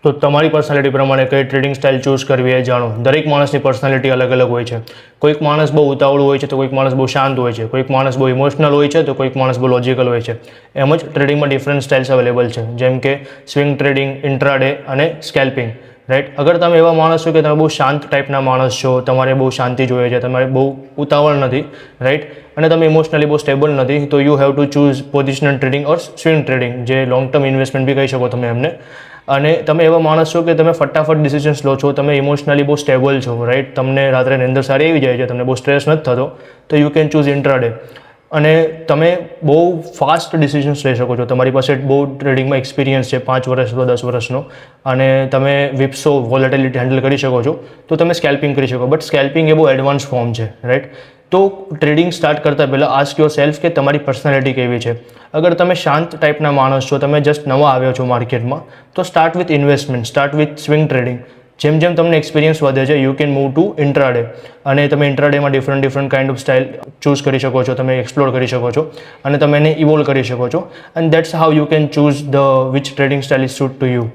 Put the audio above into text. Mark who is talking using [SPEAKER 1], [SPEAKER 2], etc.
[SPEAKER 1] તો તમારી પર્સનાલિટી પ્રમાણે કઈ ટ્રેડિંગ સ્ટાઇલ ચૂઝ કરવી એ જાણો. દરેક માણસની પર્સનાલિટી અલગ અલગ હોય છે. કોઈક માણસ બહુ ઉતાવળું હોય છે તો કોઈક માણસ બહુ શાંત હોય છે, કોઈક માણસ બહુ ઇમોશનલ હોય છે તો કોઈક માણસ બહુ લોજિકલ હોય છે. એમ જ ટ્રેડિંગમાં ડિફરન્ટ સ્ટાઇલ્સ અવેલેબલ છે, જેમ કે સ્વિંગ ટ્રેડિંગ, ઇન્ટ્રાડે અને સ્કેલ્પિંગ, રાઈટ. અગર તમે એવા માણસ છો કે તમે બહુ શાંત ટાઈપના માણસ છો, તમારે બહુ શાંતિ જોઈએ છે, તમારે બહુ ઉતાવળ નથી, રાઈટ, અને તમે ઇમોશનલી બહુ સ્ટેબલ નથી, તો you have to choose positional trading or swing trading, જે લોંગ ટર્મ ઇન્વેસ્ટમેન્ટ બી કહી શકો તમે એમને. અને તમે એવા માણસ છો કે તમે ફટાફટ ડિસિઝન્સ લો છો, તમે ઇમોશનલી બહુ સ્ટેબલ છો, રાઈટ, તમને રાત્રે નિંદર સારી આવી જાય છે, તમને બહુ સ્ટ્રેસ નથી થતો, તો યુ કેન ચૂઝ ઇન્ટ્રાડે. અને તમે બહુ ફાસ્ટ ડિસિઝન્સ લઈ શકો છો, તમારી પાસે બહુ ટ્રેડિંગમાં એક્સપિરિયન્સ છે 5 વર્ષ અથવા 10 વર્ષનો, અને તમે વિપ્સો વોલેટિલિટી હેન્ડલ કરી શકો છો, તો તમે સ્કેલ્પિંગ કરી શકો. બટ સ્કેલ્પિંગ એ બહુ એડવાન્સ ફોર્મ છે, રાઈટ. તો ટ્રેડિંગ સ્ટાર્ટ કરતાં પહેલાં આસ્ક યોર સેલ્ફ કે તમારી પર્સનાલિટી કેવી છે. અગર તમે શાંત ટાઈપના માણસ છો, તમે જસ્ટ નવા આવ્યો છો માર્કેટમાં, તો start with investment, start with swing trading. જેમ જેમ તમને એક્સપિરિયન્સ વધે છે, you can move to intraday, અને તમે ઇન્ટ્રાડેમાં different kind of style choose કરી શકો છો, તમે એક્સપ્લોર કરી શકો છો, અને તમે એને ઇવોલ્વ કરી શકો છો. And that's how you can choose the which trading style is suit to you.